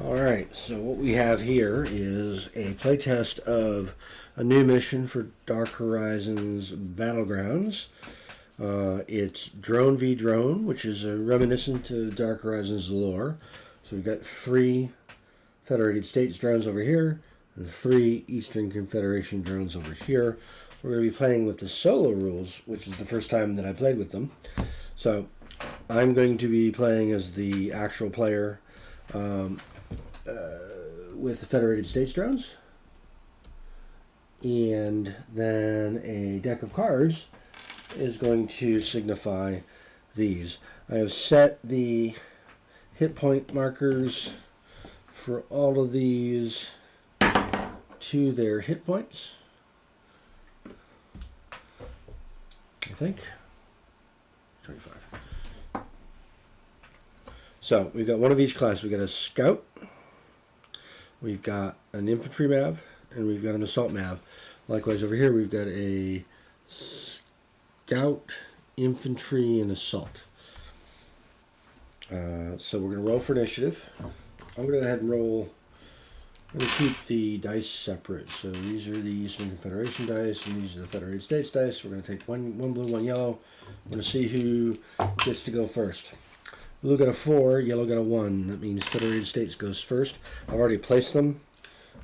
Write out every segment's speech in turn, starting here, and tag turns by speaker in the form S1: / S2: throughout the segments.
S1: Alright, so what we have here is a playtest of a new mission for Dark Horizons Battlegrounds. It's Drone v Drone, which is a reminiscent to Dark Horizons lore. So we've got 3 Federated States drones over here, and 3 Eastern Confederation drones over here. We're going to be playing with the solo rules, which is the first time that I played with them. So I'm going to be playing as the actual player with the Federated States drones, and then a deck of cards is going to signify these. I have set the hit point markers for all of these to their hit points, I think 25. So we've got one of each class. We've got a scout, we've got an infantry MAV, and we've got an assault MAV. Likewise over here we've got a scout, infantry, and assault. So we're going to roll for initiative. I'm going to go ahead and roll. I'm going to keep the dice separate. So these are the Eastern Confederation dice, and these are the Federated States dice. We're going to take one blue, one yellow. We're going to see who gets to go first. Blue got a 4, yellow got a 1. That means Federated States goes first. I've already placed them.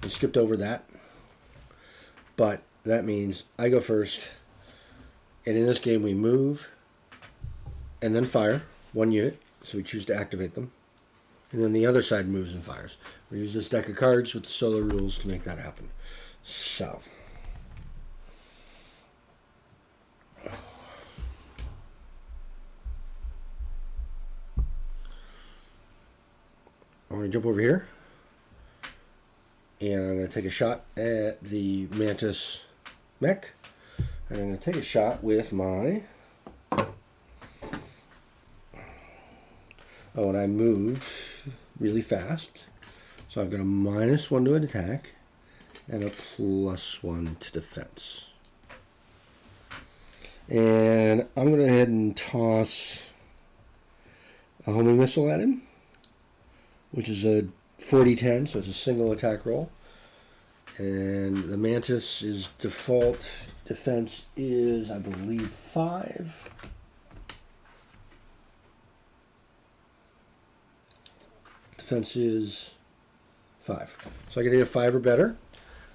S1: I skipped over that. But that means I go first. And in this game we move and then fire 1 unit. So we choose to activate them. And then the other side moves and fires. We use this deck of cards with the solo rules to make that happen. So I'm going to jump over here, and I'm going to take a shot at the Mantis mech, and I'm going to take a shot with my, and I moved really fast, so I've got a -1 to an attack, and a +1 to defense. And I'm going to go ahead and toss a homing missile at him, which is a 40-10, so it's a single attack roll. And the Mantis's default defense is, I believe, 5. Defense is 5. So I get a 5 or better,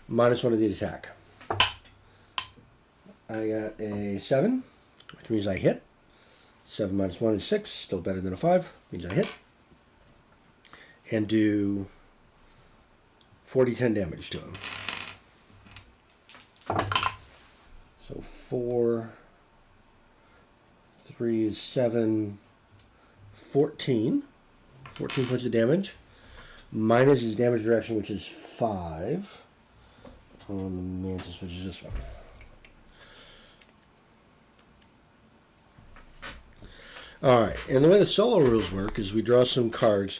S1: -1 to the attack. I got a 7, which means I hit. 7 minus 1 is 6, still better than a 5, means I hit. And do 40-10 damage to him. So 4, 3 is 7, 14. 14 points of damage. Minus his damage reduction, which is 5 on the Mantis, which is this one. Alright, and the way the solo rules work is we draw some cards.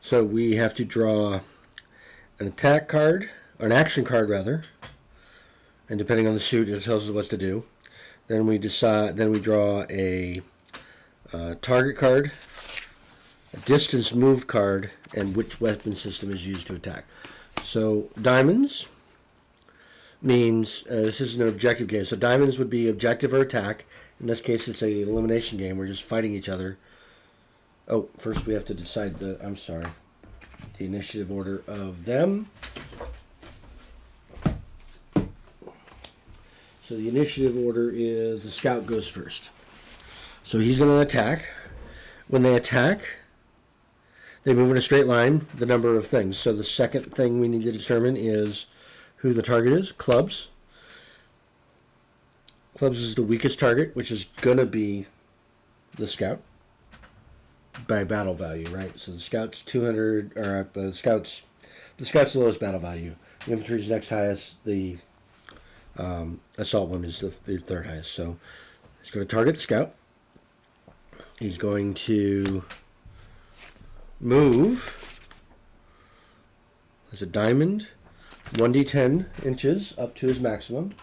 S1: So we have to draw an attack card, or an action card rather, and depending on the suit, it tells us what to do. Then we draw a target card, a distance moved card, and which weapon system is used to attack. So diamonds means this is an objective game. So diamonds would be objective or attack. In this case, it's an elimination game. We're just fighting each other. Oh, first we have to decide the initiative order of them. So the initiative order is the scout goes first. So he's going to attack. When they attack, they move in a straight line, the number of things. So the second thing we need to determine is who the target is. Clubs. Clubs is the weakest target, which is going to be the scout. By battle value, right? So the scout's 200, or the scout's the lowest battle value. The infantry's next highest. The assault one is the third highest. So he's going to target the scout. He's going to move. There's a diamond, 1d10 inches up to his maximum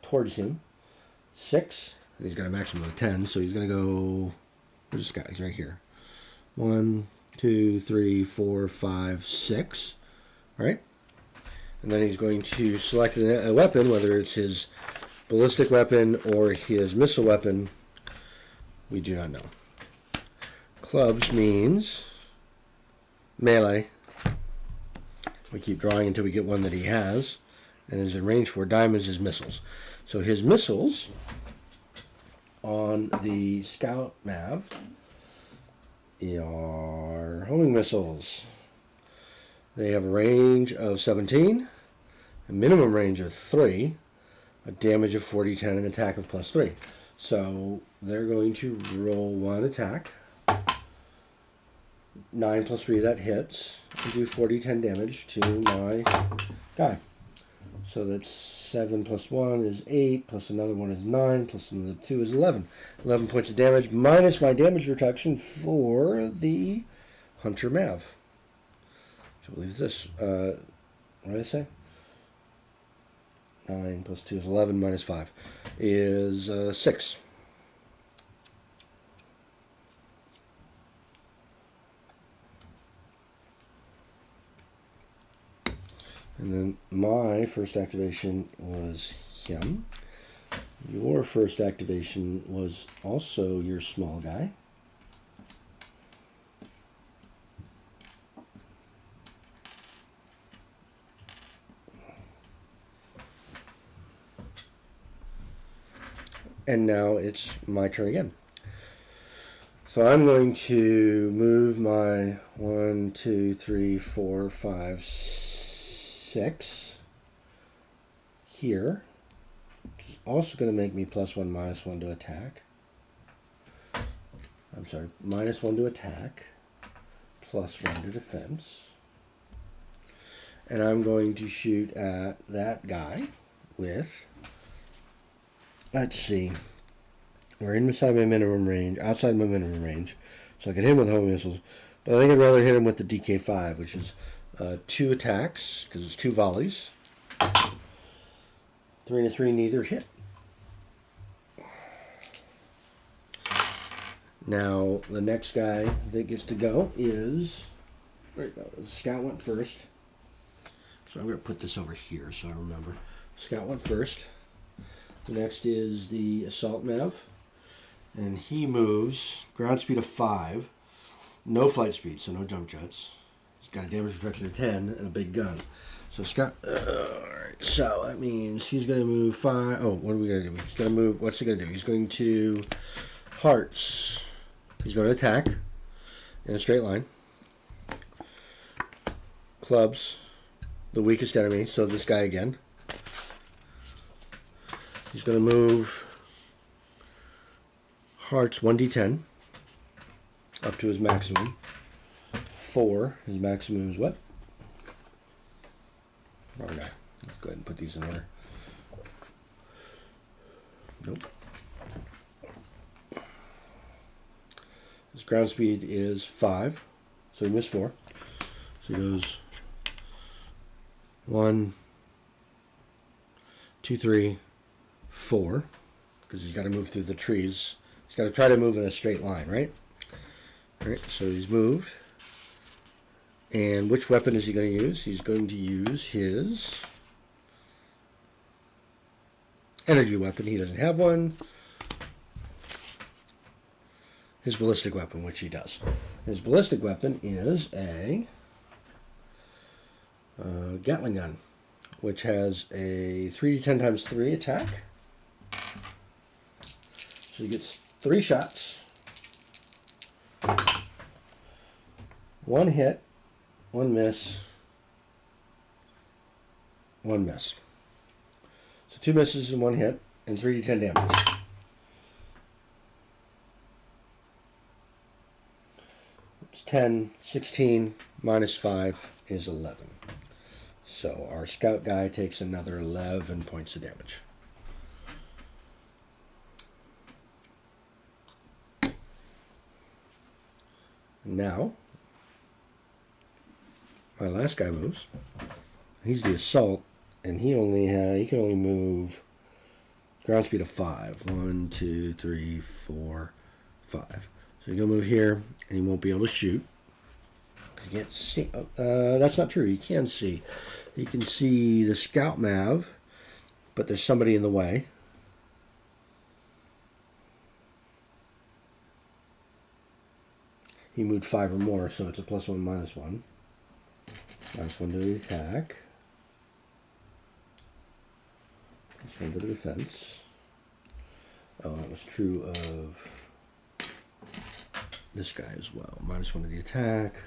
S1: towards him. 6. And he's got a maximum of 10, so he's going to go. Where's this guy? He's right here. 1, 2, 3, 4, 5, 6. All right. And then he's going to select a weapon, whether it's his ballistic weapon or his missile weapon. We do not know. Clubs means melee. We keep drawing until we get one that he has, and is in range for. Diamonds is missiles. So his missiles on the Scout Mav are homing missiles. They have a range of 17, a minimum range of 3, a damage of 40, 10, and attack of +3. So they're going to roll one attack. 9 + 3, that hits, and do 40, 10 damage to my guy. So that's 7 + 1 is 8, plus another one is 9, plus another 2 is 11. 11 points of damage, minus my damage reduction for the Hunter Mav. I believe this. What did I say? 9 + 2 is 11, minus 5 is 6. And then my first activation was him. Your first activation was also your small guy. And now it's my turn again. So I'm going to move my 1, 2, 3, 4, 5, 6 here. Which is also going to make me +1, -1 to attack. I'm sorry, -1 to attack, +1 to defense. And I'm going to shoot at that guy with, let's see, we're inside my minimum range, outside my minimum range, so I can hit him with homing missiles, but I think I'd rather hit him with the DK5, which is 2 attacks, because it's 2 volleys. 3 and a 3, neither hit. Now, the next guy that gets to go is, the Scout went first. So I'm going to put this over here so I remember. Scout went first. The next is the Assault Mav. And he moves ground speed of 5. No flight speed, so no jump jets. He's got a damage reduction of 10 and a big gun. So Scout, alright, so that means he's going to move 5. Oh, what are we going to do? He's going to move, what's he going to do? He's going to Hearts. He's going to attack in a straight line. Clubs, the weakest enemy, so this guy again. He's going to move Hearts 1d10 up to his maximum. 4. His maximum is what? Wrong guy. Let's go ahead and put these in order. Nope. His ground speed is 5, so he missed 4. So he goes 1, 2, 3, 4, because he's got to move through the trees. He's got to try to move in a straight line, right? All right, so he's moved. And which weapon is he going to use? He's going to use his energy weapon. He doesn't have one. His ballistic weapon, which he does. His ballistic weapon is a Gatling gun, which has a 3d10 × 3 attack. So he gets 3 shots. 1 hit, 1 miss, 1 miss. So 2 misses and 1 hit, and 3d10 damage. It's 10, 16, minus 5 is 11. So our Scout guy takes another 11 points of damage. Now, my last guy moves. He's the Assault, and he can only move ground speed of 5. 1, 2, 3, 4, 5. So he'll move here, and he won't be able to shoot. You can't see. That's not true. You can see. You can see the Scout Mav, but there's somebody in the way. He moved 5 or more, so it's a +1, -1. -1 to the attack. +1 to the defense. Oh, that was true of this guy as well. -1 to the attack.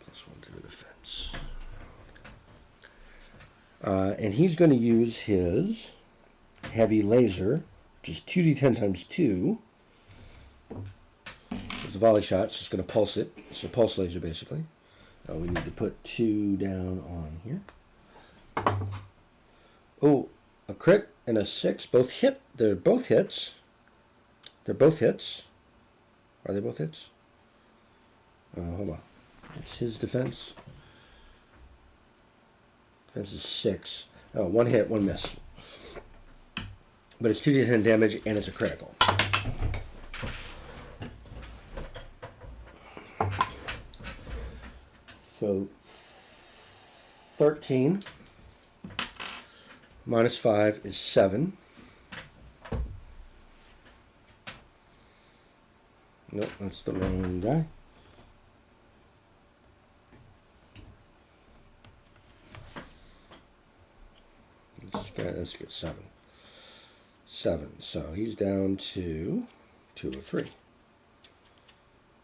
S1: +1 to the defense. And he's going to use his heavy laser, which is 2d10 times 2. It's a volley shot, so it's going to pulse it. It's a pulse laser, basically. We need to put 2 down on here. Oh, a crit and a 6. Both hit. They're both hits. They're both hits. Are they both hits? Hold on. It's his defense. Defense is 6. Oh, 1 hit, 1 miss. But it's 2d10 damage, and it's a critical. So 13 -5 is 7. Nope, that's the wrong guy. Let's get 7. 7. So he's down to 2 or 3.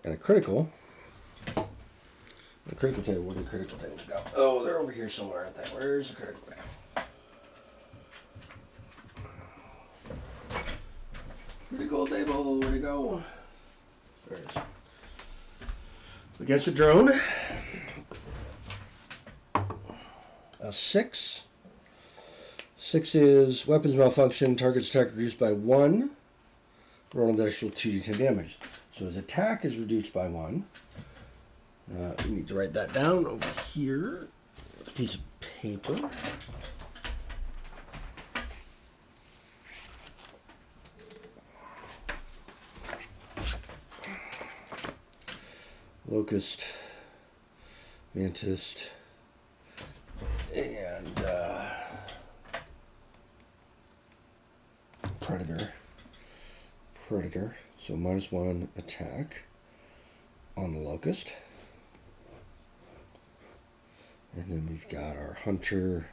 S1: And a critical. The critical table, where did the critical tables go? Oh, they're over here somewhere, aren't they? Where's the critical table? Critical table, where'd it go? There it is. Against the drone. A 6. 6 is weapons malfunction, target's attack reduced by 1. Roll an additional 2d10 damage. So his attack is reduced by 1. We need to write that down over here. A piece of paper. Locust, Mantis, and Predator. So -1 attack on the Locust. And then we've got our Hunter,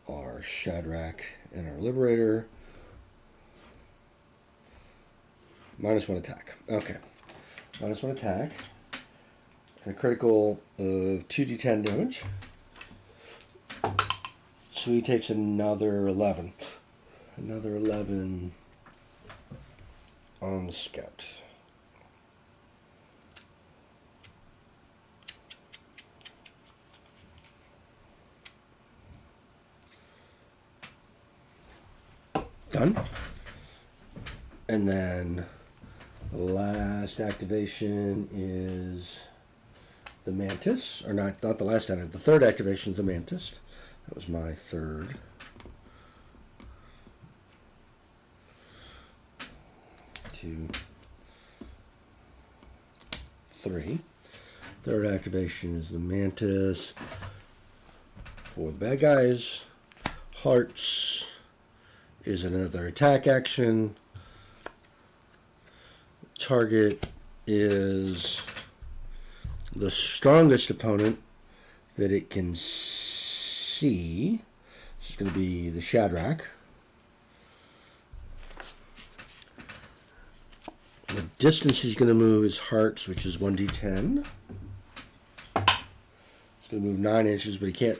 S1: our Shadrach, and our Liberator. -1 attack. Okay. -1 attack. And a critical of 2d10 damage. So he takes another 11. Another 11 on the Scout. Done. And then the last activation is the Mantis, or not the last activation. The third activation is the Mantis. That was my third. Two, 3. Third activation is the Mantis for the bad guys. Hearts is another attack action. Target is the strongest opponent that it can see. This is going to be the Shadrach. The distance he's going to move is Hearts, which is 1d10. He's going to move 9 inches, but he can't.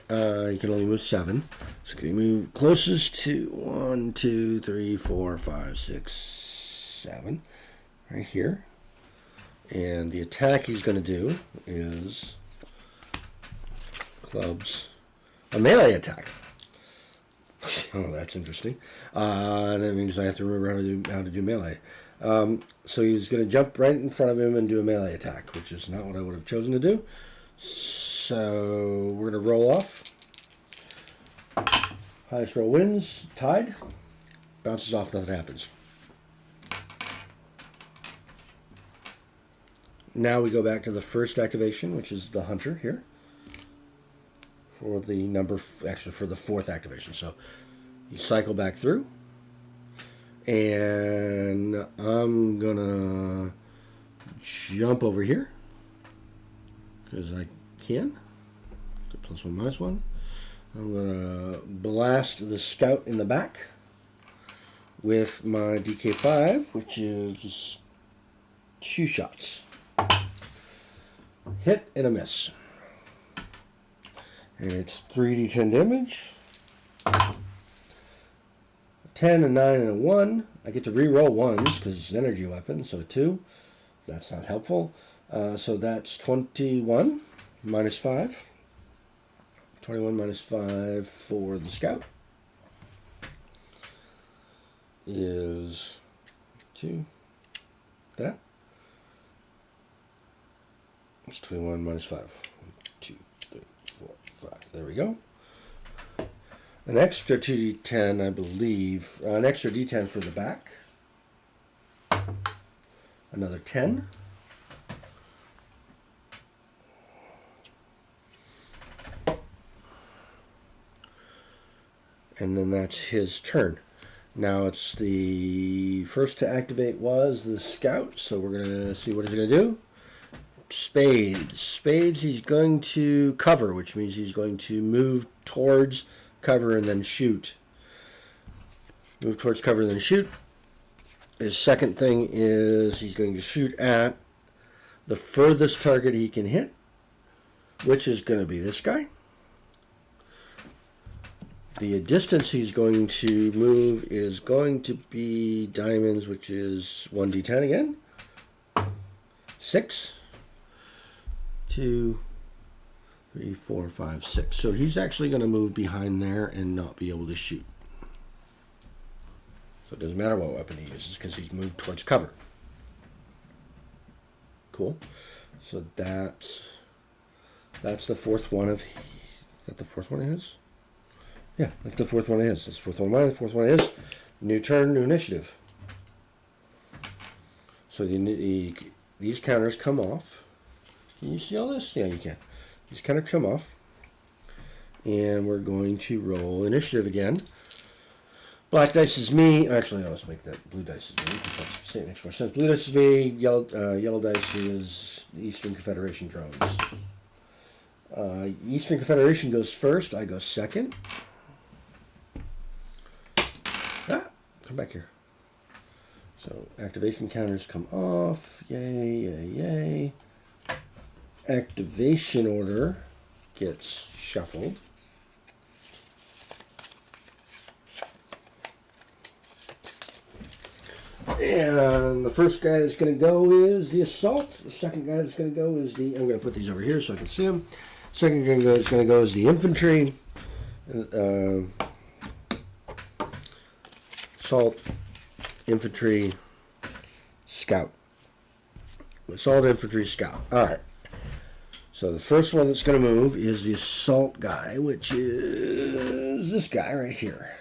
S1: He can only move 7. So can he move closest to 1, 2, 3, 4, 5, 6, 7, right here. And the attack he's going to do is clubs, a melee attack. Oh, that's interesting. That means I have to remember how to do melee. So he's going to jump right in front of him and do a melee attack, which is not what I would have chosen to do. So we're going to roll off. Highest roll wins. Tied. Bounces off, nothing happens. now we go back to the first activation, which is the hunter here. For the actually for the fourth activation. So you cycle back through. And I'm gonna jump over here. Because I can. +1, -1. I'm gonna blast the scout in the back with my DK5, which is 2 shots. Hit and a miss. And it's 3d10 damage. 10, a 9, and a 1. I get to re-roll 1s because it's an energy weapon, so 2. That's not helpful. So that's 21 minus 5. 21 minus 5 for the scout is 2. That. It's 21 minus 5. 1, 2, 3, 4, 5. There we go. An extra 2d10, I believe. An extra d10 for the back. Another 10. And then that's his turn. Now it's the first to activate was the scout, so we're going to see what he's going to do. Spades. Spades, he's going to cover, which means he's going to move towards cover and then shoot. Move towards cover and then shoot. His second thing is he's going to shoot at the furthest target he can hit, which is going to be this guy. The distance he's going to move is going to be diamonds, which is 1d10 again. 6. 2, 3, 4, 5, 6. So he's actually going to move behind there and not be able to shoot. So it doesn't matter what weapon he uses because he's moved towards cover. Cool. So that's the fourth one of... Is that the fourth one of his? Yeah, that's the fourth one of his. That's the fourth one of mine, the fourth one of his. New turn, new initiative. So these counters come off. Can you see all this? Yeah, you can. These counters come off. And we're going to roll initiative again. Black dice is me. Actually, let's make that blue dice is me. Say it makes more sense. Blue dice is me. Yellow dice is the Eastern Confederation drones. Eastern Confederation goes first. I go second. Come back here. So activation counters come off. Yay, yay, yay. Activation order gets shuffled. And the first guy that's going to go is the assault. The second guy that's going to go is the... I'm going to put these over here so I can see them. Second guy that's going to go is the infantry. Assault, infantry, scout. Assault, infantry, scout. All right. So the first one that's going to move is the assault guy, which is this guy right here.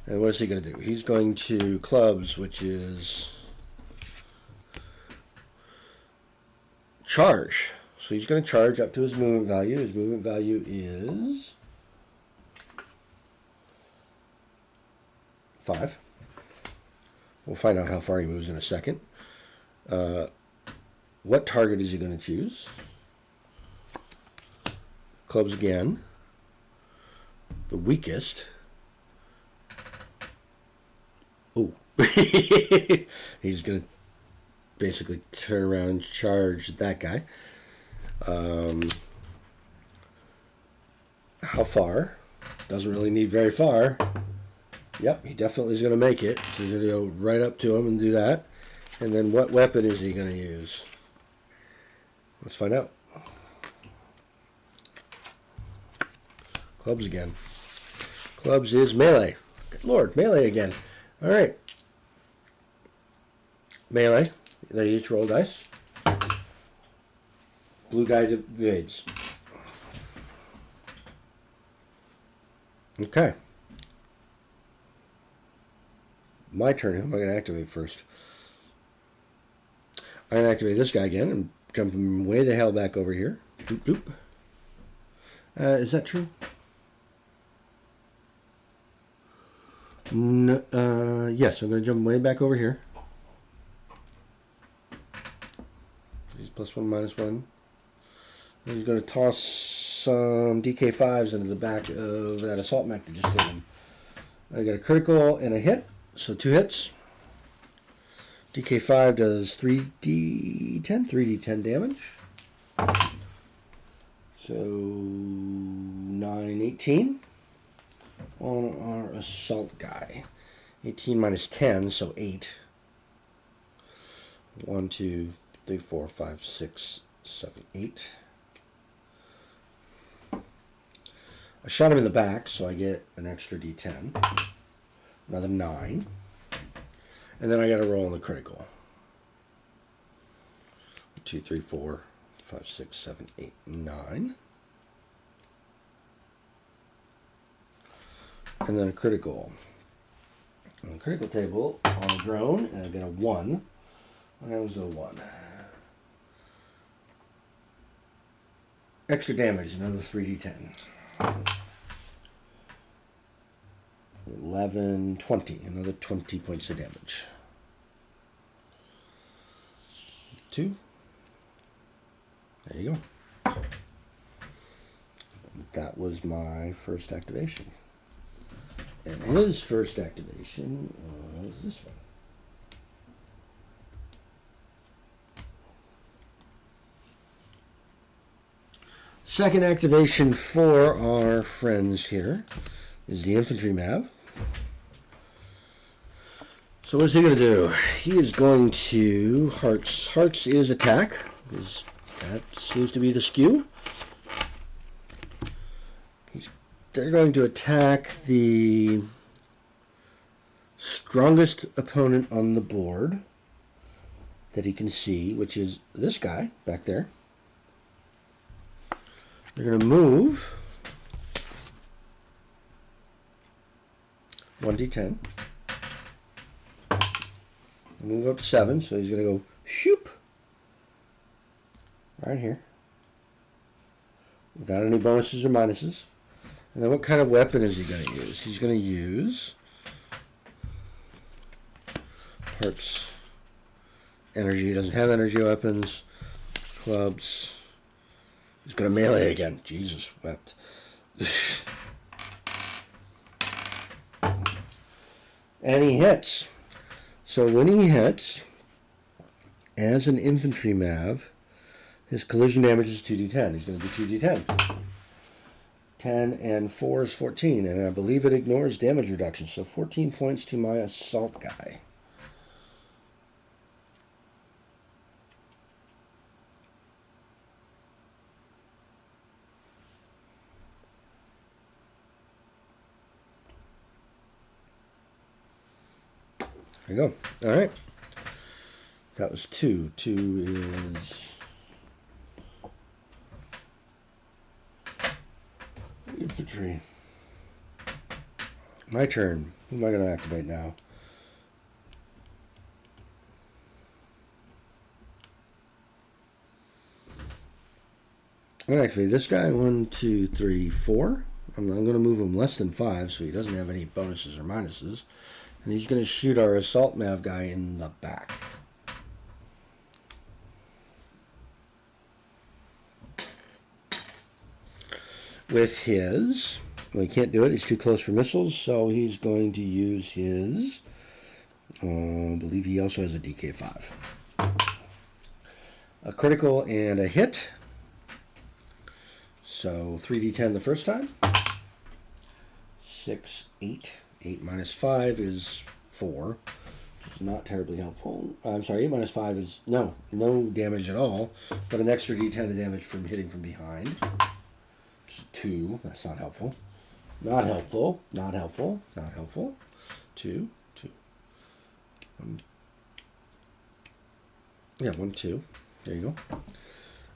S1: And what is he going to do? He's going to clubs, which is charge. So he's going to charge up to his movement value. His movement value is 5. We'll find out how far he moves in a second. What target is he going to choose? Clubs again. The weakest. Oh. He's going to basically turn around and charge that guy. How far? Doesn't really need very far. Yep, he definitely is going to make it. So he's going to go right up to him and do that. And then what weapon is he going to use? Let's find out. Clubs again. Clubs is melee. Good Lord, melee again. All right. Melee. They each roll dice. Blue guy evades. Okay. My turn. Who am I going to activate first? I'm going to activate this guy again and jumping way the hell back over here. Bloop, bloop. Is that true? No, yes, I'm going to jump way back over here. He's +1, -1. And he's going to toss some DK5s into the back of that assault mech that just hit him. I got a critical and a hit, so 2 hits. DK5 does 3d10 damage. So 9, 18 on our assault guy. 18 minus 10, so 8. 1, 2, 3, 4, 5, 6, 7, 8. I shot him in the back, so I get an extra d10. Another 9. And then I got to roll on the critical. 2, 3, 4, 5, 6, 7, 8, 9. And then a critical. On the critical table, on a drone, and I get a 1. And that was a 1. Extra damage, another 3d10. 11, 20. Another 20 points of damage. 2. There you go. That was my first activation. And his first activation was this one. Second activation for our friends here is the infantry Mav. So what is he going to do? He is going to Hearts. Hearts is attack. That seems to be the skew. They're going to attack the strongest opponent on the board that he can see, which is this guy back there. They're going to move 1d10. Move up to 7, so he's going to go shoop right here without any bonuses or minuses. And then what kind of weapon is he going to use? He's going to use Hearts. Energy. He doesn't have energy weapons. Clubs. He's going to melee again. Jesus wept. And he hits. So when he hits, as an infantry Mav, his collision damage is 2d10. He's going to do 2d10. 10 and 4 is 14, and I believe it ignores damage reduction, so 14 points to my assault guy. There you go. All right. That was 2. 2 is infantry. My turn. Who am I going to activate now? I'm going to activate this guy. 1, 2, 3, 4. I'm going to move him less than 5 so he doesn't have any bonuses or minuses. And he's going to shoot our assault Mav guy in the back. With his, well, he can't do it. He's too close for missiles, so he's going to use his, I believe he also has a DK5. A critical and a hit. So 3d10 the first time. 6, 8. 8 minus 5 is 4, which is not terribly helpful. I'm sorry, 8 minus 5 is no damage at all, but an extra d10 of damage from hitting from behind. Which is 2. That's not helpful. Not helpful. Not helpful. Not helpful. 2. 2. Yeah, 1, 2. There you go.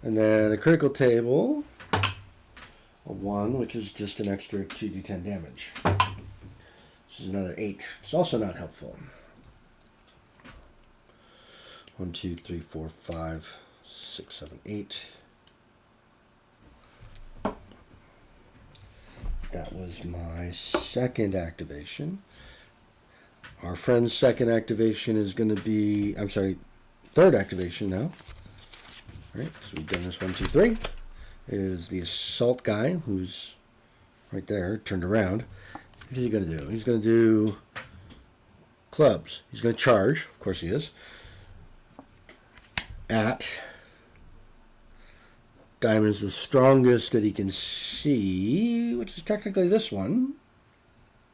S1: And then a critical table. A 1, which is just an extra 2d10 damage. This is another 8. It's also not helpful. 1, 2, 3, 4, 5, 6, 7, 8. That was my second activation. Our friend's second activation is going to be, I'm sorry, third activation now. All right, so we've done this 1, 2, 3. Is the assault guy who's right there, turned around. What is he going to do? He's going to do clubs. He's going to charge, of course he is, at diamonds the strongest that he can see, which is technically this one,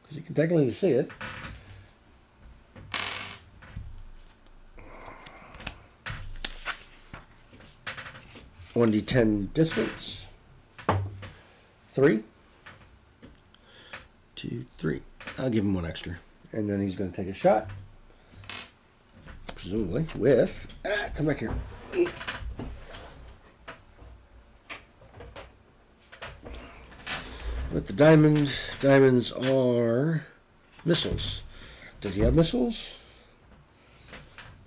S1: because you can technically see it. $1d10 distance. 3, 2, 3. I'll give him 1 extra. And then he's going to take a shot. Presumably with... come back here. With the diamonds. Diamonds are missiles. Does he have missiles?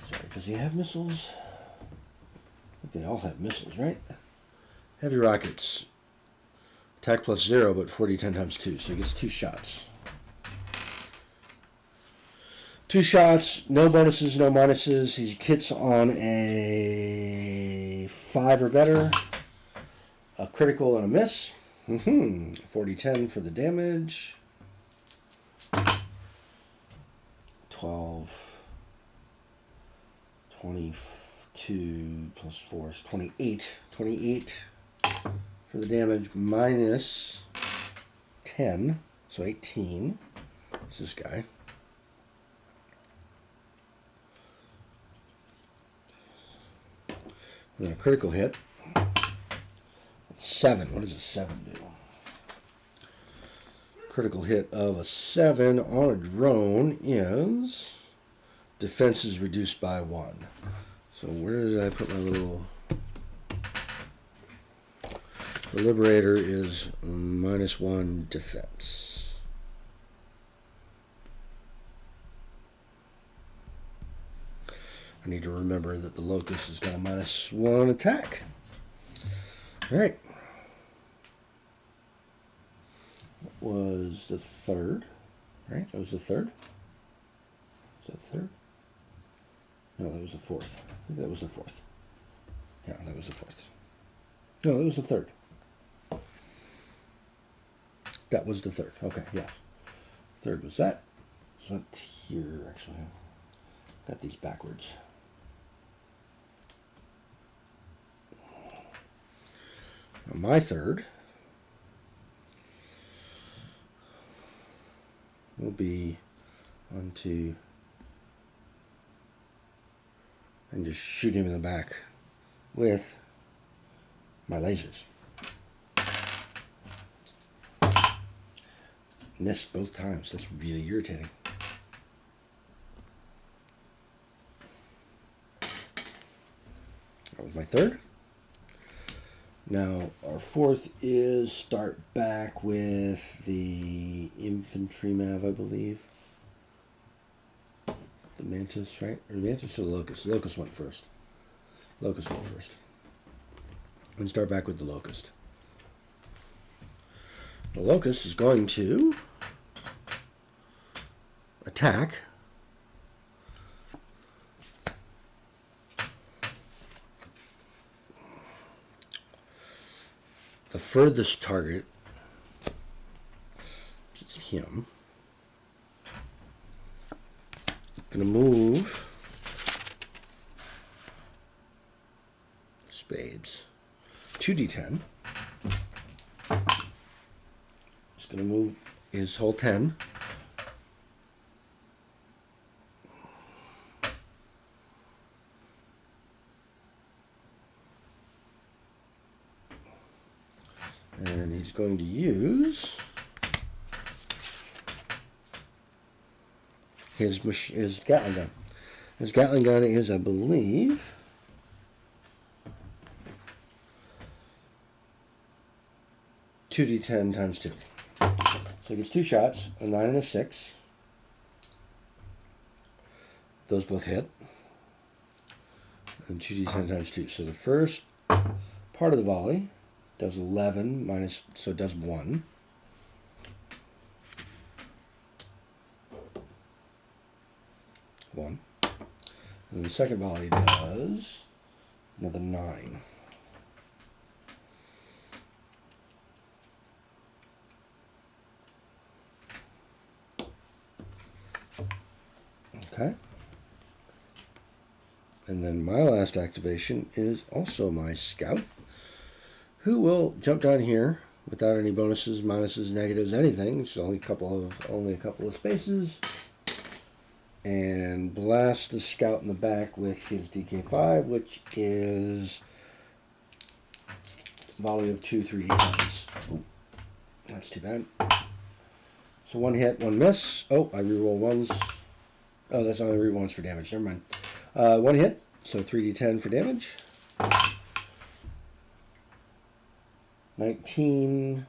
S1: Sorry, does he have missiles? I think they all have missiles, right? Heavy rockets. Attack plus 0, but 4d10 times 2, so he gets 2 shots. 2 shots, no bonuses, no minuses. He hits on a 5 or better. A critical and a miss. 4d10 for the damage. 12. 22 plus 4 is 28. 28 for the damage minus 10. So 18. It's this guy. And then a critical hit. 7. What does a 7 do? Critical hit of a 7 on a drone is defense is reduced by 1. So where did I put my little... The Liberator is minus 1 defense. I need to remember that the Locust has got a minus 1 attack. All right. What was the third? Right? That was the third? Was that the third? No, that was the fourth. I think that was the fourth. Yeah, that was the fourth. No, that was the third. That was the third. Okay, yes. Third was that. It's not here, actually. Got these backwards. Now my third will be onto and just shoot him in the back with my lasers. Missed both times. That's really irritating. That was my third. Now, our fourth is start back with the infantry mav, I believe. The Mantis, right? Or the Mantis or the Locust? The Locust went first. Locust went first. And start back with the Locust. The Locust is going to attack the furthest target, which is him. Going to move spades. 2d10. He's going to move his whole 10. And he's going to use his Gatling gun. His Gatling gun is, I believe, $2d10 times 2. So he gets 2 shots, a 9 and a 6. Those both hit. and 2d10 times 2. So the first part of the volley does 11 minus, so it does 1. And the second volley does another 9. Okay. And then my last activation is also my scout, who will jump down here without any bonuses, minuses, negatives, anything. It's only a couple of spaces, and blast the scout in the back with his DK5, which is volley of 2 3d10s. Oh, that's too bad. So 1 hit, 1 miss. Oh, I reroll ones. Oh, that's only reroll ones for damage. Never mind. 1 hit, so 3d10 for damage. 19,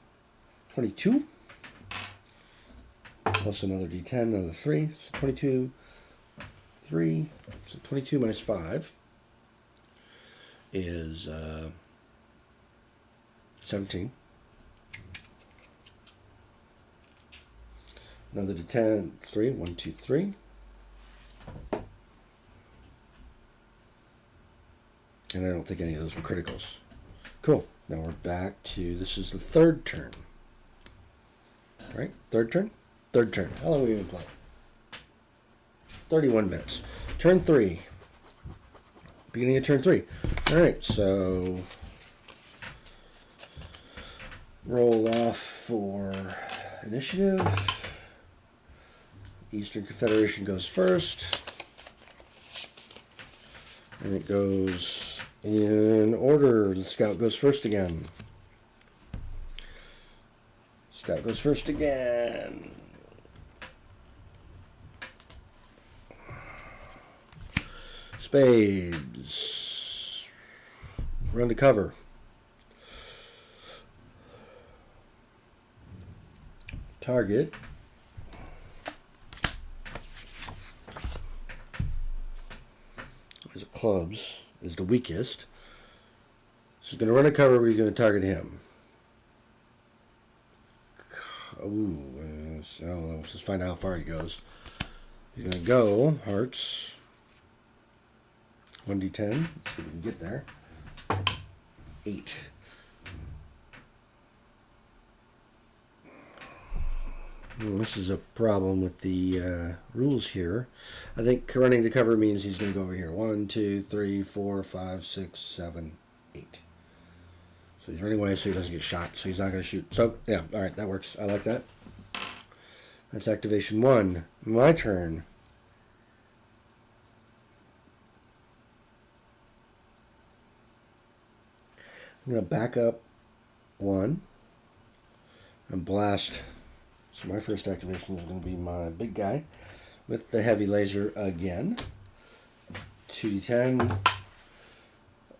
S1: 22. Plus another d10, another 3. So 22, 3. So 22 minus 5 is 17. Another d10, 3. 1, 2, 3. And I don't think any of those were criticals. Cool. Now we're back to, this is the third turn. Right? Third turn? Third turn. How long have we been playing? 31 minutes. Turn 3. Beginning of turn 3. Alright, so roll off for initiative. Eastern Confederation goes first. And it goes in order. The scout goes first again. Scout goes first again. Spades. Run to cover. Target. Clubs is the weakest. So he's going to run a cover where he's going to target him. Ooh, so let's just find out how far he goes. He's going to go hearts. 1d10. Let's see if we can get there. 8. This is a problem with the rules here. I think running to cover means he's going to go over here. 1, 2, 3, 4, 5, 6, 7, 8. So he's running away so he doesn't get shot, so he's not going to shoot. So, yeah, all right, that works. I like that. That's activation 1. My turn. I'm going to back up 1 and blast. So my first activation is going to be my big guy with the heavy laser again. 2d10,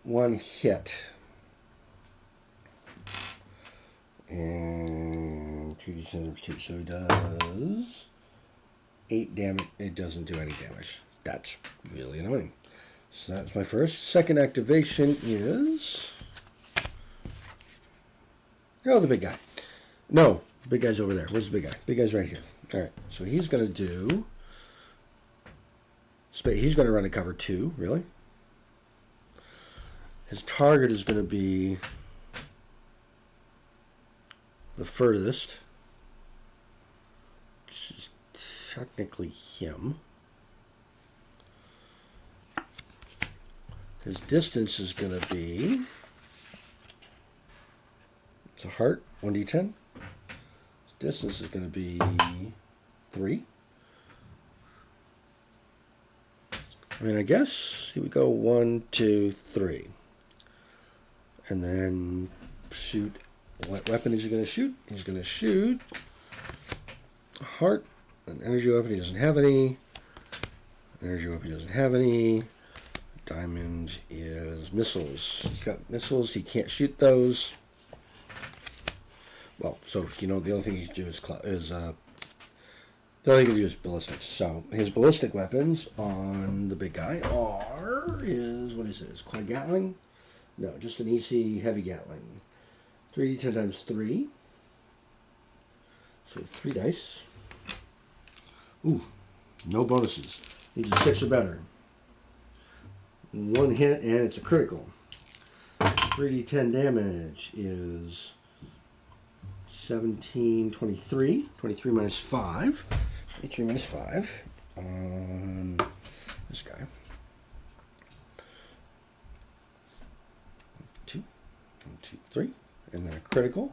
S1: 1 hit. And 2d10 2. So he does 8 damage. It doesn't do any damage. That's really annoying. So that's my first. Second activation is... Oh, the big guy. No. Big guy's over there. Where's the big guy? Big guy's right here. All right. So he's going to do... He's going to run a cover 2, really. His target is going to be the furthest, which is technically him. His distance is going to be... It's a heart, 1d10. Distance is going to be 3. I mean, I guess he would go 1, 2, 3. And then shoot. What weapon is he going to shoot? He's going to shoot a heart, an energy weapon. He doesn't have any. Energy weapon he doesn't have any. Diamond is missiles. He's got missiles. He can't shoot those. Well, so, you know, the only thing you can do is Don't think of use ballistics. So his ballistic weapons on the big guy what is this? Quad Gatling? No, just an EC heavy Gatling. 3d10 times 3. So 3 dice. Ooh, no bonuses. Needs a 6 or better. 1 hit and it's a critical. 3d10 damage is 17, 23. 23 minus 5. 23 minus 5 on this guy. 2, 1, 2, 3. And then a critical.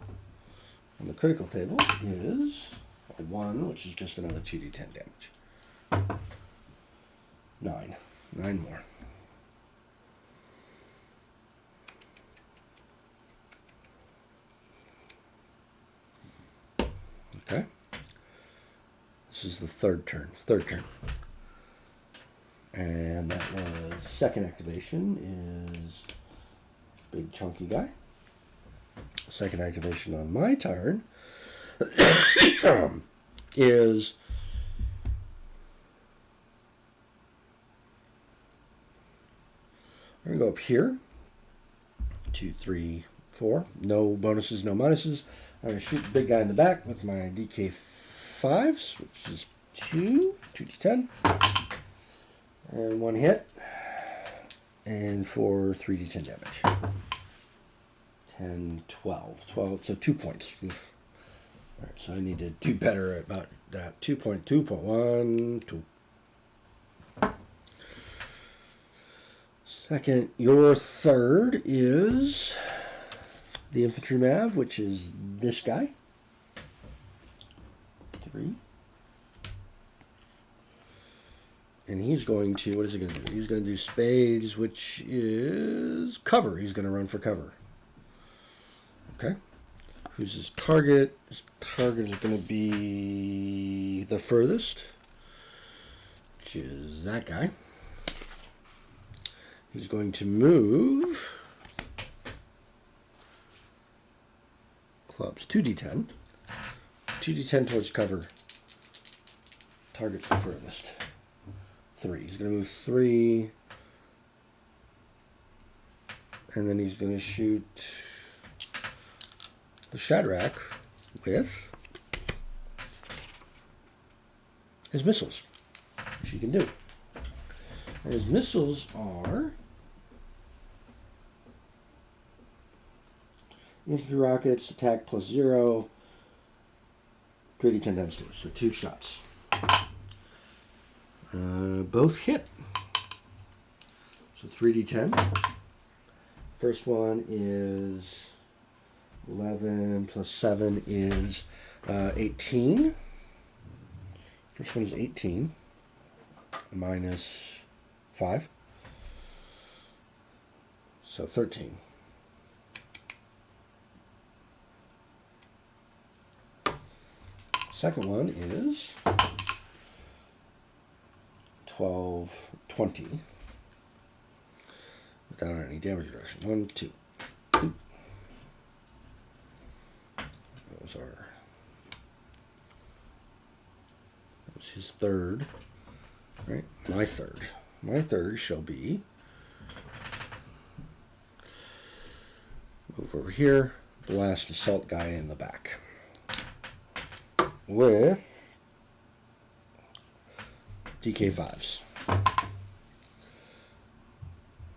S1: On the critical table is a 1, which is just another 2d10 damage. 9. 9 more. Okay. This is the third turn. And that was second activation is big chunky guy. Second activation on my turn is I'm going to go up here. 2, 3, 4. No bonuses, no minuses. I'm going to shoot the big guy in the back with my DK5s, which is 2d10. And 1 hit. And for 3d10 damage. 10, 12. 12, so 2 points. All right, so I need to do better at about that. 2.2.1, 2. Second, your third is the infantry Mav, which is this guy. 3. And he's going to, what is he going to do? He's going to do spades, which is cover. He's going to run for cover. Okay. Who's his target? His target is going to be the furthest, which is that guy. He's going to move clubs 2d10. 2d10 towards cover. Target's the furthest. 3. He's going to move 3. And then he's going to shoot the Shadrach with his missiles, which he can do. And his missiles are infantry rockets, attack plus 0, 3d10 times 2, so 2 shots. Both hit. So 3d10. First one is 11 plus 7 is 18. First one is 18 minus 5. So 13. Second one is 12, 20. Without any damage reduction. 1, 2. That was his third. Right? My third. My third shall be move over here, blast assault guy in the back. With DK5s.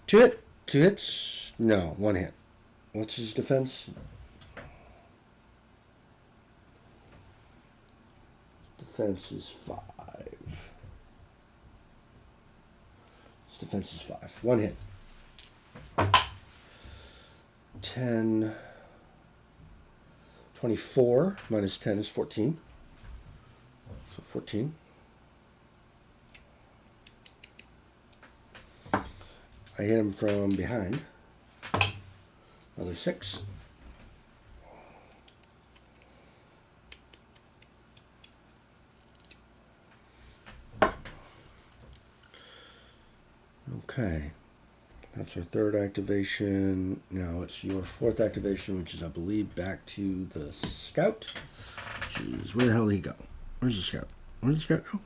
S1: 2 hit. 2 hits? No, 1 hit. What's his defense? Defense is 5. His defense is 5. 1 hit. 10, 24 minus 10 is 14. So 14. I hit him from behind. Another 6. Okay. That's our third activation. Now it's your fourth activation, which is, I believe, back to the scout. Which is, where the hell did he go? Where's the scout? Where did this guy go?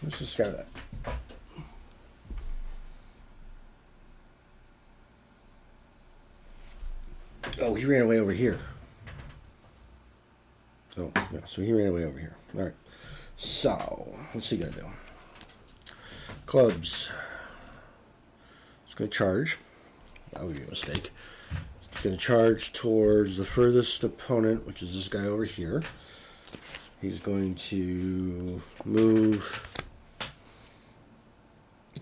S1: Where's this guy at? Oh, he ran away over here. Oh, yeah, so he ran away over here. All right. So, what's he going to do? Clubs. It's going to charge. That would be a mistake. It's going to charge towards the furthest opponent, which is this guy over here. He's going to move.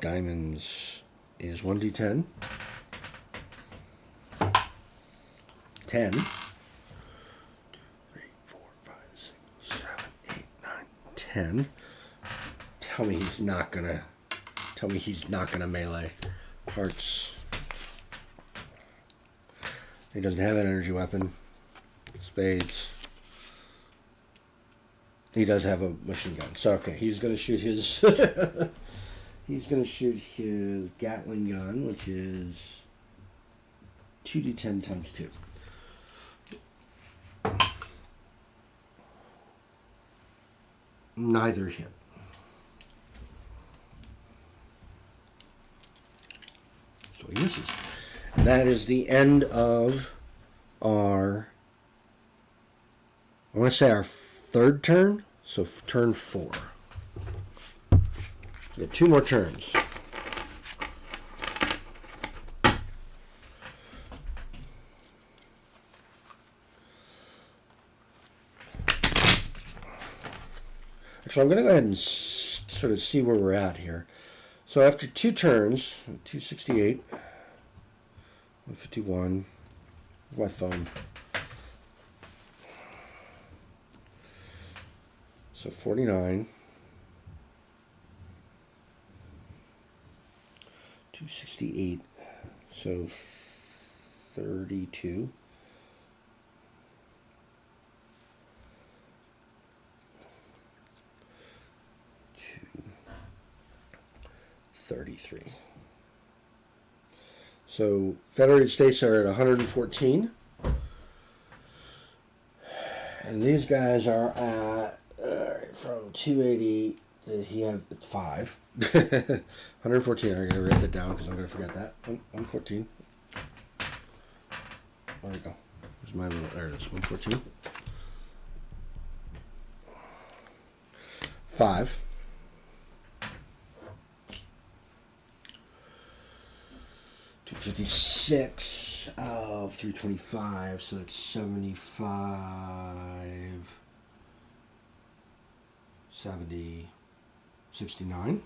S1: Diamonds is 1d10. 10. 2, 3, 4, 5, 6, 7, 8, 9, 10. Tell me he's not gonna melee. Hearts. He doesn't have an energy weapon. Spades. He does have a machine gun. So okay, he's gonna shoot his he's gonna shoot his Gatling gun, which is 2d10 times 2. Neither hit. So he misses. And that is the end of our, I want to say our third turn. So turn 4. We got 2 more turns. So I'm going to go ahead and sort of see where we're at here. So after 2 turns, 268, 151, my phone. So 49, 268, so 32. 33. So Federated States are at 114. And these guys are at, from 280, did he have 5? 114, I'm going to write that down because I'm going to forget that. 114. Where'd it go? Where's my little, there it is, 114. 5. 256 of 325, so that's 75, 70, 69.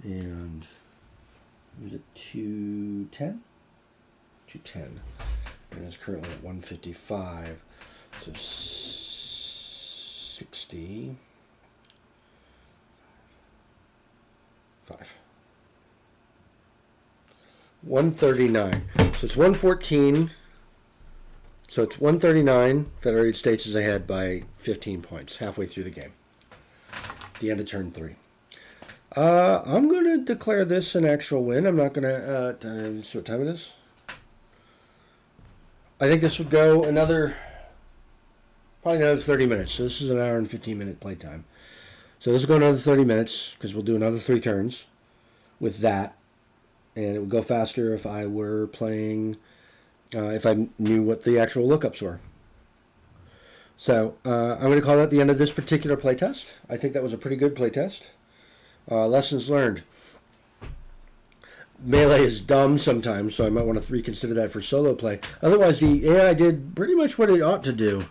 S1: And was it 210? 210. And it's currently at 155. So 60. 139. So it's 114. So it's 139. Federated States is ahead by 15 points halfway through the game. The end of turn 3. I'm going to declare this an actual win. I'm not going to... so what time it is? I think this would go probably another 30 minutes. So this is an hour and 15-minute playtime. So this will go another 30 minutes because we'll do another 3 turns with that. And it would go faster if I were playing, if I knew what the actual lookups were. So I'm going to call that the end of this particular playtest. I think that was a pretty good playtest. Lessons learned. Melee is dumb sometimes, so I might want to reconsider that for solo play. Otherwise, the AI did pretty much what it ought to do.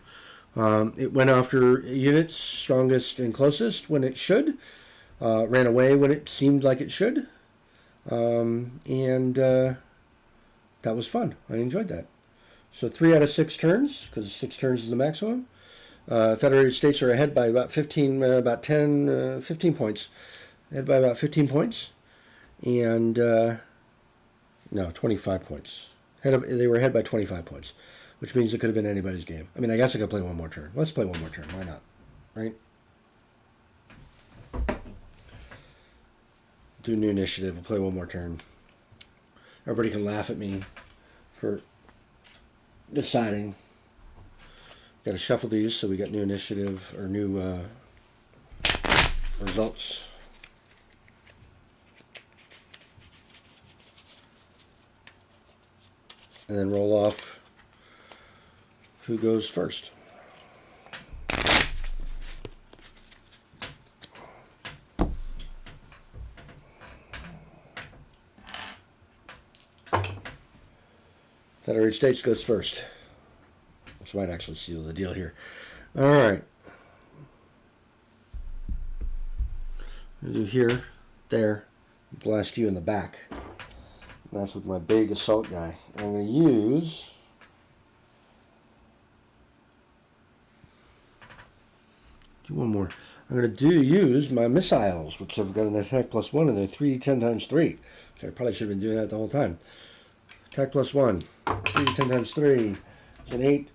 S1: It went after units strongest and closest when it should. Ran away when it seemed like it should. That was fun. I enjoyed that. So 3 out of 6 turns, because 6 turns is the maximum. Federated States are ahead by about 15 points. Ahead by about 15 points. And, no, 25 points. They were ahead by 25 points, which means it could have been anybody's game. I mean, I guess I could play one more turn. Let's play one more turn. Why not? Right? Do new initiative. We'll play one more turn. Everybody can laugh at me for deciding Got to shuffle these so we got new initiative or new results. And then roll off who goes first. Federated States goes first, which might actually seal the deal here. All right. I'm gonna do here, there, blast you in the back. And that's with my big assault guy. And I'm going to use one more. I'm going to use my missiles, which have got an attack +1, and they're 3d10 times 3. So I probably should have been doing that the whole time. Attack +1, 3d10 times 3. It's an 8,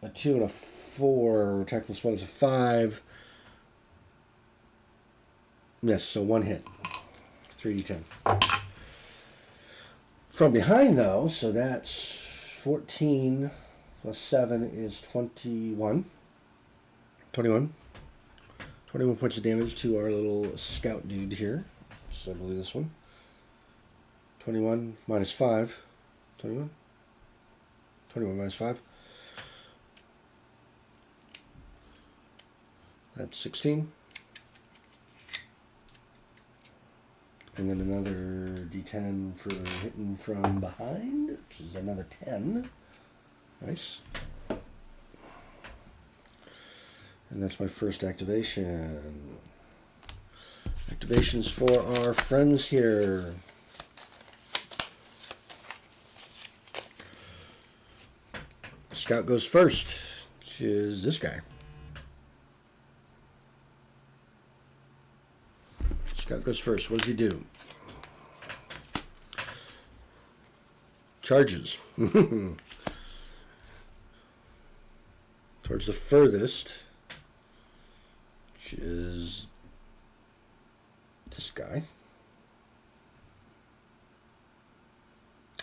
S1: a 2, and a 4. Attack +1 is a 5. Yes, so 1 hit. 3d10. From behind, though, so that's 14 plus 7 is 21. 21 points of damage to our little scout dude here. So I believe this one. 21 minus 5. 21? 21 minus 5. That's 16. And then another d10 for hitting from behind, which is another 10. Nice. And that's my first activation. Activations for our friends here. Scout goes first, which is this guy. Scout goes first. What does he do? Charges. Towards the furthest, which is this guy.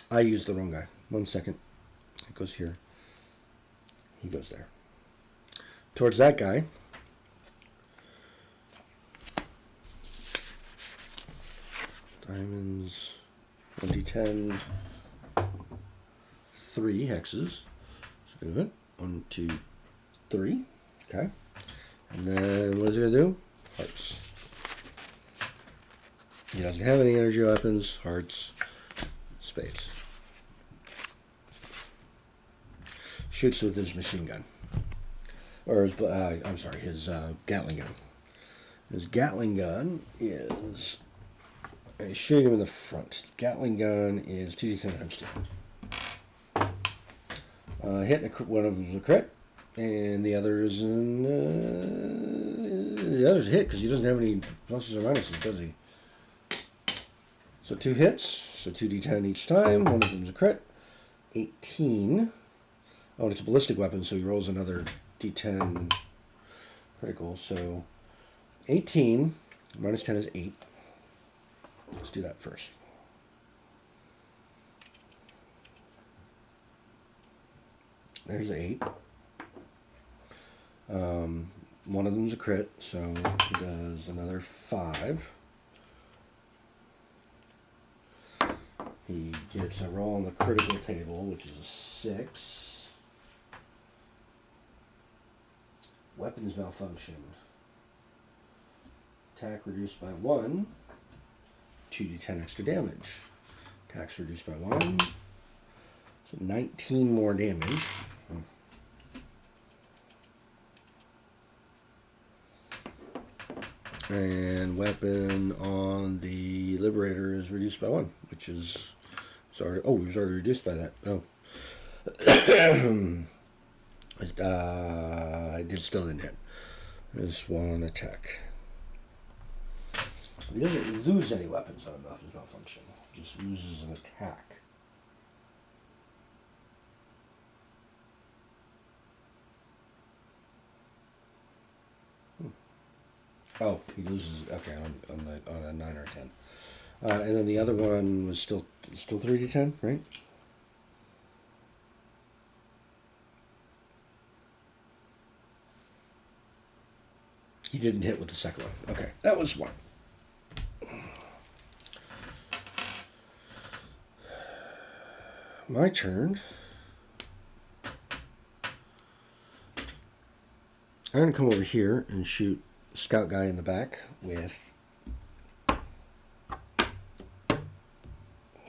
S1: I used the wrong guy. 1 second. It goes here. He goes there. Towards that guy. Diamonds. 1d10. 3 hexes. So good. 1, 2, 3. Okay. And then what is he going to do? Hearts. He doesn't have any energy weapons. Hearts. Spades. Shoots with his machine gun. Or his, I'm sorry, his Gatling gun. His Gatling gun is... He's shooting him in the front. Gatling gun is 2d10 times 2. Hitting one of them is a crit, and the other is the other's a hit because he doesn't have any pluses or minuses, does he? So 2 hits, so 2d10 each time. One of them is a crit. 18. Oh, and it's a ballistic weapon, so he rolls another d10 critical. So 18 minus 10 is 8. Let's do that first. There's 8. One of them's a crit, so he does another 5. He gets a roll on the critical table, which is a 6. Weapons malfunction. Attack reduced by 1. 2d10 extra damage. Attack's reduced by 1. So 19 more damage. And weapon on the Liberator is reduced by 1, which is... Sorry. Oh, he was already reduced by that. Oh. I still didn't hit. There's 1 attack. He doesn't lose any weapons on a weapons malfunction. He just loses an attack. Oh, he loses. Okay, on a 9 or a 10. And then the other one was still 3d10, right? he didn't hit with the second one. Okay, that was one. My turn. I'm going to come over here and shoot Scout Guy in the back with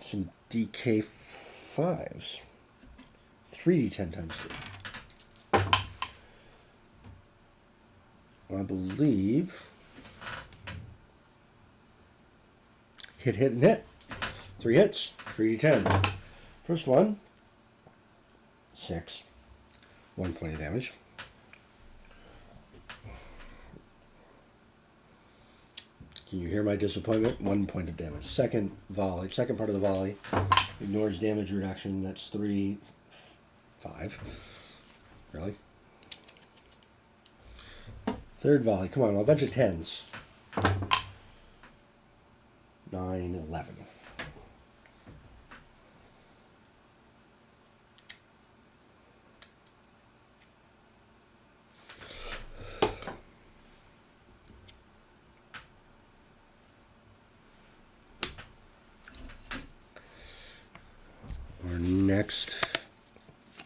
S1: some DK5s. 3d10 times 3. I believe hit, hit, and hit. 3 hits, 3d10. First one, 6. 1 point of damage. Can you hear my disappointment? 1 point of damage. Second volley, second part of the volley, ignores damage reduction. That's 3, 5. Really? Third volley, come on, a bunch of 10s. 9, 11. Our next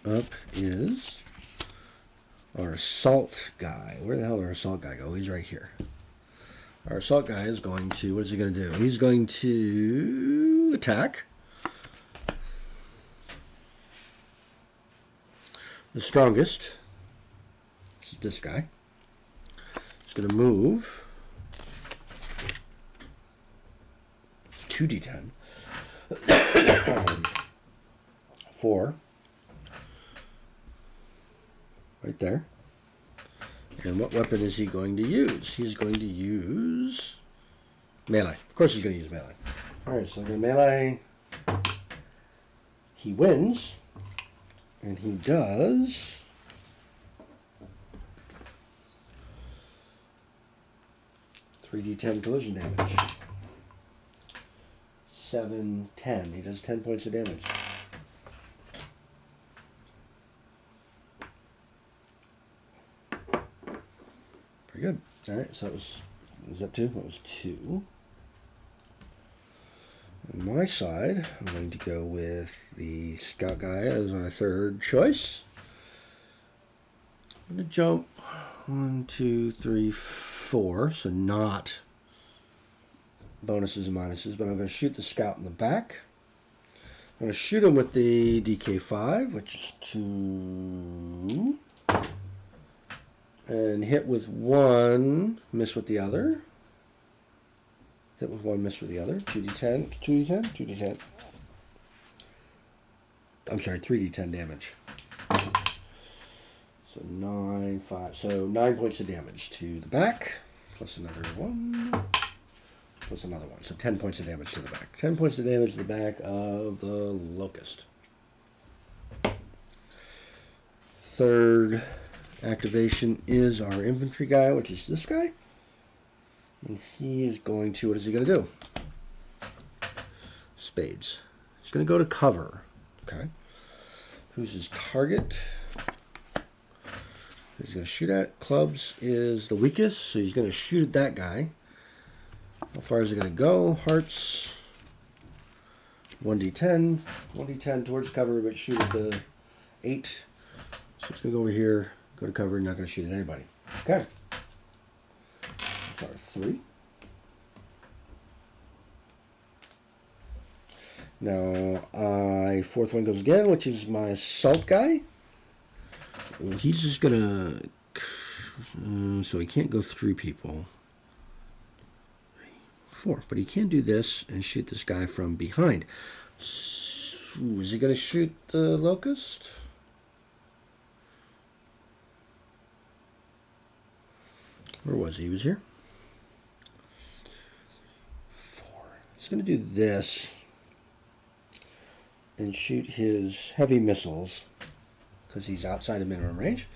S1: up is our assault guy. Where the hell did our assault guy go? He's right here. Our assault guy is going to, what is he going to do? He's going to attack. The strongest is this guy. He's going to move 2d10. 4. Right there. And what weapon is he going to use? He's going to use melee. Of course he's going to use melee. Alright, so I'm going to melee. He wins. And he does 3d10 collision damage. 7, 10. He does 10 points of damage. Pretty good. Alright, so that was that 2? That was 2. On my side, I'm going to go with the scout guy as my third choice. I'm going to jump 1, 2, 3, 4, so not bonuses and minuses, but I'm going to shoot the scout in the back. I'm going to shoot him with the DK5, which is 2, and hit with 1, miss with the other. Hit with 1, miss with the other. 2d10, 2d10, 2d10. I'm sorry, 3d10 damage. So 9, 5. So 9 points of damage to the back, plus another 1, plus another 1. So 10 points of damage to the back. 10 points of damage to the back of the locust. Third activation is our infantry guy, which is this guy. And he is going to, what is he going to do? Spades. He's going to go to cover. Okay. Who's his target? He's going to shoot at. Clubs is the weakest, so he's going to shoot at that guy. How far is it going to go? Hearts. 1d10. 1d10 towards cover, but shoot at the 8. So it's going to go over here, go to cover, not going to shoot at anybody. Okay. That's our 3. Now, fourth one goes again, which is my assault guy. He's just going to... so he can't go 3 people. 4. But he can do this and shoot this guy from behind. So, is he going to shoot the locust? Where was he? He was here. 4. He's going to do this and shoot his heavy missiles because he's outside of minimum range.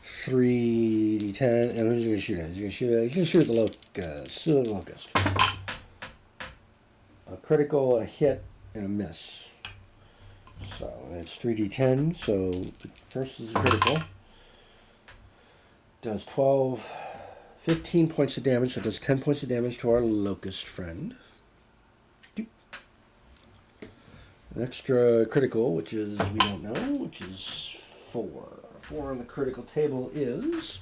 S1: 3d10, and who's he going to shoot at? He's going to shoot at the locust. A critical, a hit, and a miss. So it's 3d10. So the first is a critical. Does 12, 15 points of damage, so it does 10 points of damage to our locust friend. Doop. An extra critical, which is, we don't know, which is 4. 4 on the critical table is...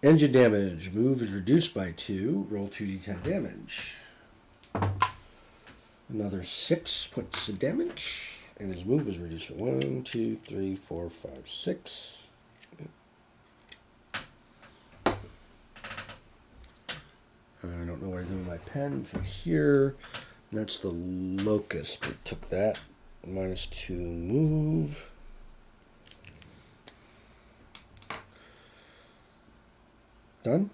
S1: Engine damage. Move is reduced by 2. Roll 2d10 damage. Another 6 points of damage. And his move is reduced by 1, 2, 3, 4, 5, 6. I don't know what I do with my pen. From here, that's the locust. We took that. -2 move. Done.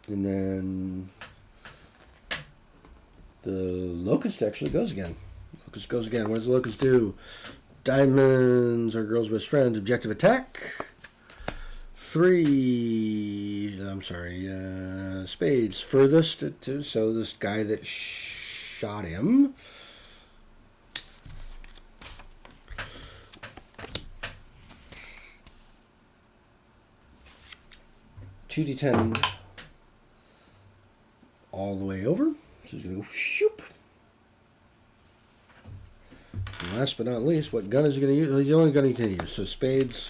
S1: And then the locust actually goes again. Locust goes again. What does the locust do? Diamonds are girls' best friends. Objective attack. 3. I'm sorry. Spades furthest to. So this guy that shot him. $2d10 all the way over. So he's going to go shoop. And last but not least, what gun is he going to use? He's the only gun he can use. So spades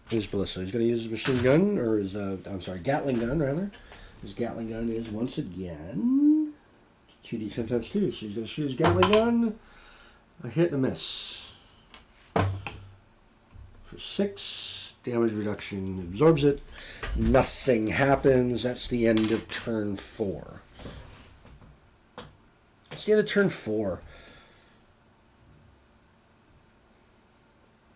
S1: is ballista. He's going to use his machine gun, or his, Gatling gun, rather. His Gatling gun is, once again, 2d10 times 2. So he's going to shoot his Gatling gun. A hit and a miss. For 6. Damage reduction absorbs it. Nothing happens. That's the end of turn 4. That's the end of turn 4.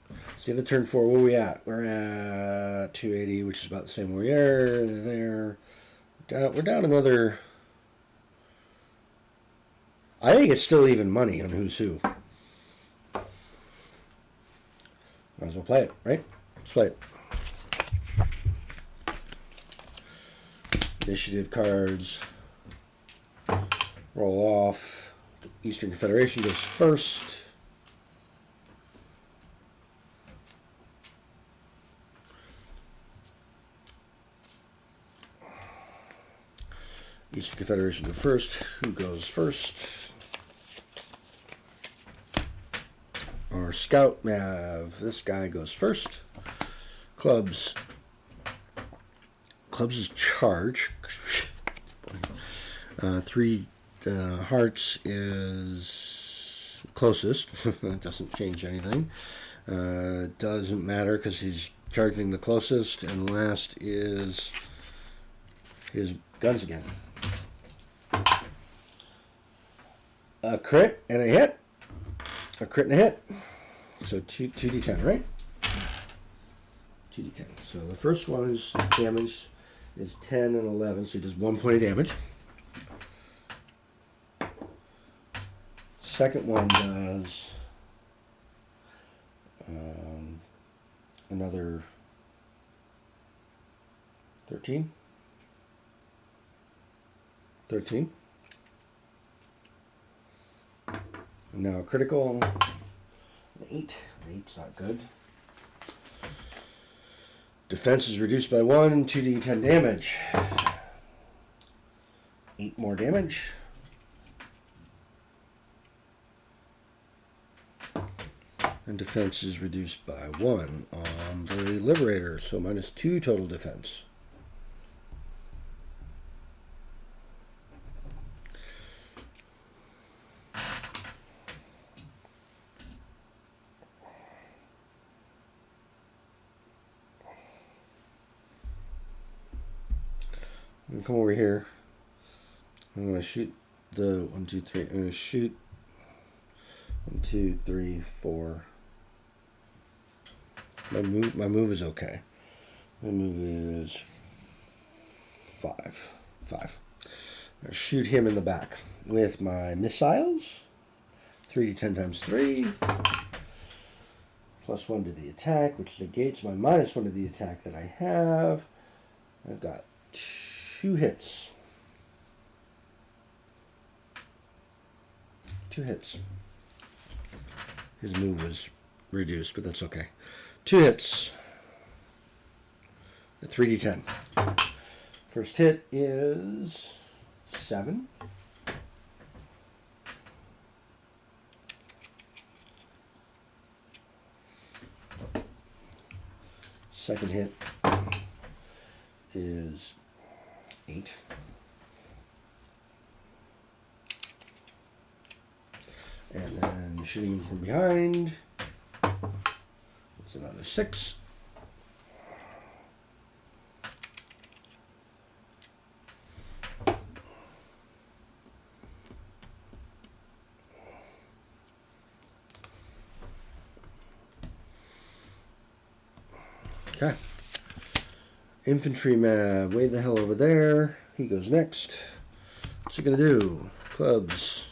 S1: It's the end of turn 4. Where are we at? We're at 280, which is about the same where we are. There. We're down another... I think it's still even money on who's who. Might as well play it, right? Let's play it. Initiative cards. Roll off. Eastern Confederation goes first. Eastern Confederation go first. Who goes first? Our scout Mav. This guy goes first. Clubs. Clubs is charge. 3 hearts is closest. It doesn't change anything. Doesn't matter because he's charging the closest. And last is his guns again. A crit and a hit. A crit and a hit. So 2d10, right? 2d10. So the first one is damage is 10 and 11, so he does 1 point of damage. Second one does another 13. 13. And now critical, 8. 8's not good. Defense is reduced by 1, 2d10 damage. 8 more damage. And defense is reduced by 1 on the Liberator, so -2 total defense. I'm going to come over here. I'm going to shoot the 1, 2, 3. I'm going to shoot 1, 2, 3, 4. My move is okay. My move is 5. 5. I'll shoot him in the back with my missiles. 3d10 times 3. +1 to the attack, which negates my -1 to the attack that I have. I've got 2 hits. 2 hits. His move was reduced, but that's okay. 2 hits. A 3d10. First hit is 7. Second hit is 8. And then shooting from behind is another 6. Okay. Infantryman, way the hell over there. He goes next. What's he gonna do? Clubs.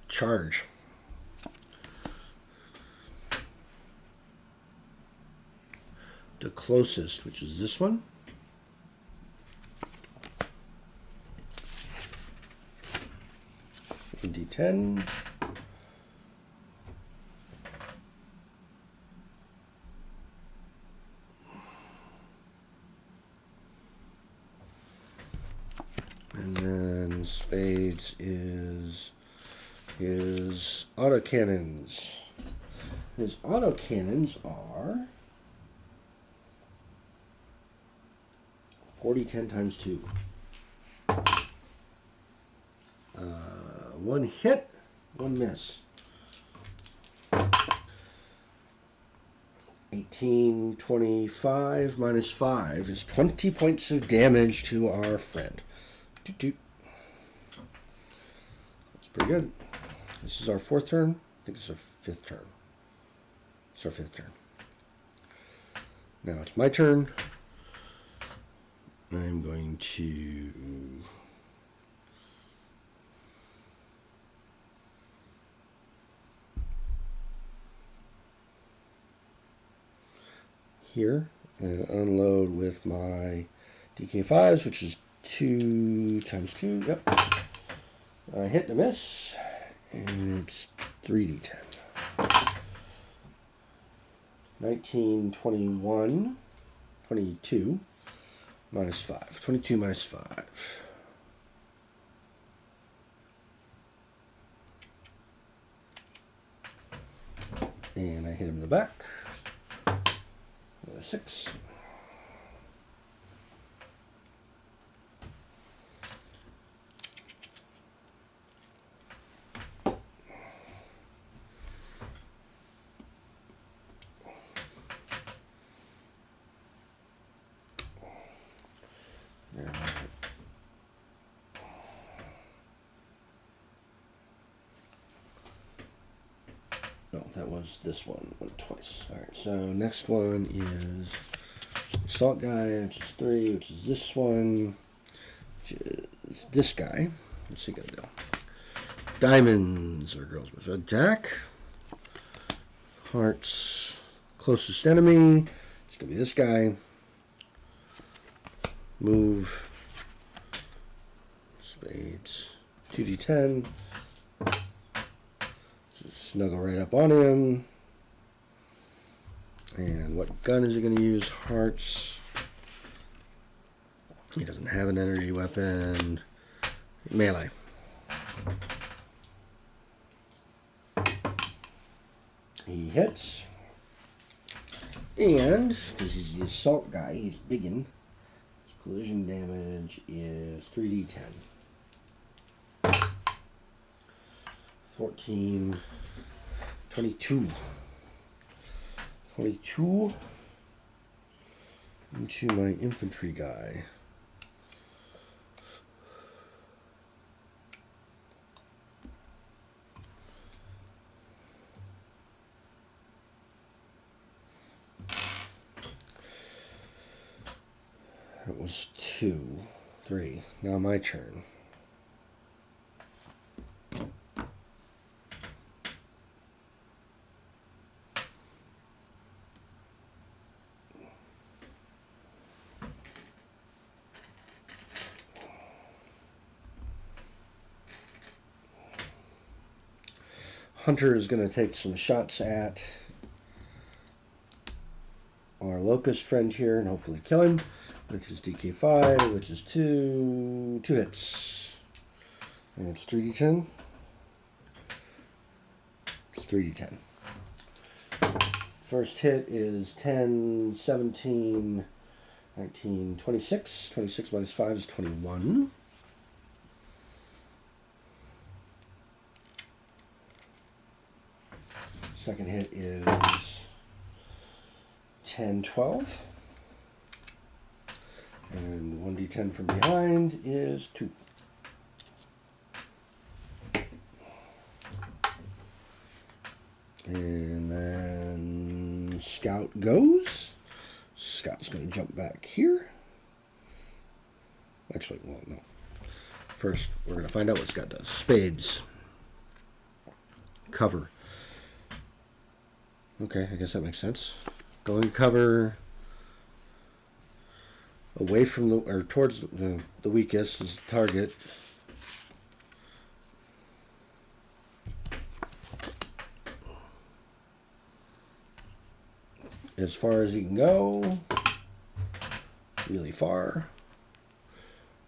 S1: Charge. The closest, which is this one. D10. And then spades is his autocannons. His autocannons are 40, 10 times 2. One hit, one miss. 18, 25 minus 5 is 20 points of damage to our friend. Doot, doot. That's pretty good. This is our 4th turn. I think it's our 5th turn. It's our 5th turn. Now it's my turn. I'm going to here and unload with my DK5s, which is 2 times 2. Yep. I hit and a miss, and it's 3d10. 19, 21, 22 minus 5. 22 minus 5. And I hit him in the back. 6. No, that was this one. Went twice. Alright, so next one is Assault Guy, which is 3, which is this one, which is this guy. What's he gonna do? Diamonds or girls. So Jack. Hearts. Closest enemy. It's gonna be this guy. Move. Spades. 2d10. Snuggle right up on him. And what gun is he going to use? Hearts. He doesn't have an energy weapon. Melee. He hits. And, because he's the assault guy, he's biggin'. His collision damage is 3d10. 14, 22. 22 into my infantry guy. That was 2, 3. Now my turn. Hunter is going to take some shots at our our locust friend here and hopefully kill him with his DK5, which is two hits. And it's 3d10. It's 3d10. First hit is 10, 17, 19, 26. 26 minus 5 is 21. Second hit is 10, 12. And 1d10 from behind is 2. And then Scout goes. Scout's going to jump back here. Actually, well, no. First, we're going to find out what Scout does. Spades. Cover. Okay, I guess that makes sense. Going cover away from the, or towards the weakest is the target. As far as he can go. Really far.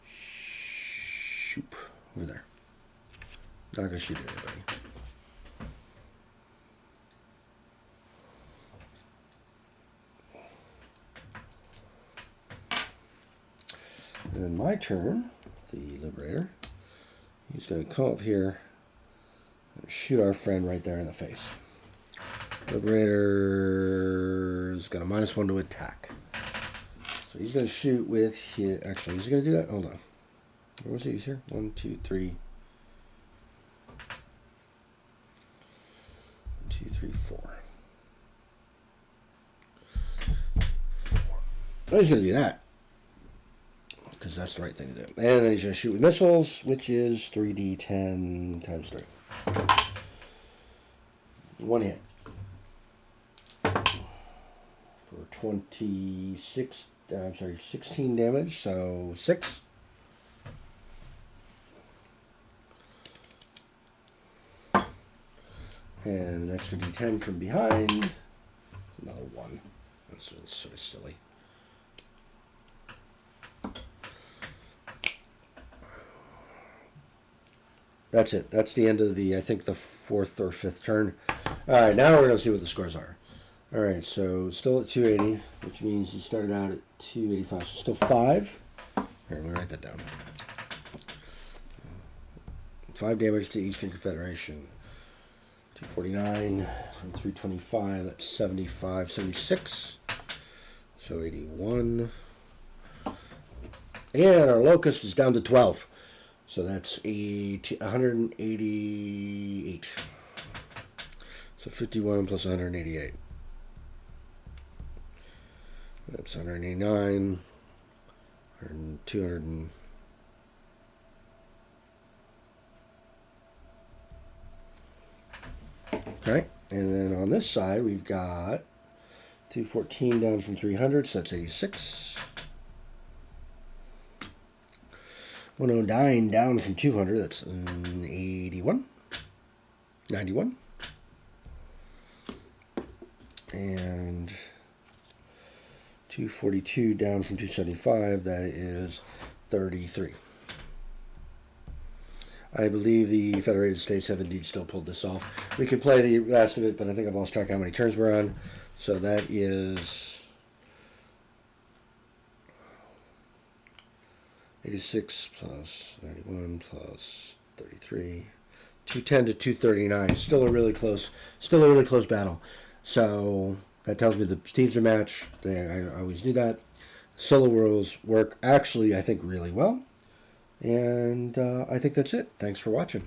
S1: Shoop. Over there. Not going to shoot anybody. And my turn, the Liberator, he's going to come up here and shoot our friend right there in the face. Liberator's got a -1 to attack. So he's going to shoot with his, actually, he's going to do that? Hold on. Where was he? He's here? 1, 2, 3. 1, 2, 3, 4. Oh, he's going to do that. Because that's the right thing to do. And then he's going to shoot with missiles, which is 3d10 times 3. 1 hit. For 26, I'm sorry, 16 damage, so 6. And an extra d10 from behind. Another 1. That's sort of silly. That's it. That's the end of the, I think, the 4th or 5th turn. All right, now we're going to see what the scores are. All right, so still at 280, which means he started out at 285. So still 5. Here, let me write that down. 5 damage to Eastern Confederation. 249 from 325. That's 75, 76. So 81. And our locust is down to 12. So that's 188. So 51 plus 188. That's 189. 200. Okay. And then on this side, we've got 214 down from 300. So that's 86. 109 down from 200, that's 81, 91, and 242 down from 275, that is 33. I believe the Federated States have indeed still pulled this off. We could play the rest of it, but I think I've lost track how many turns we're on. So that is 86 plus 91 plus 33, 210 to 239. Still a really close battle. So that tells me the teams are matched. I always do that. Solo rules work actually, I think, really well. And I think that's it. Thanks for watching.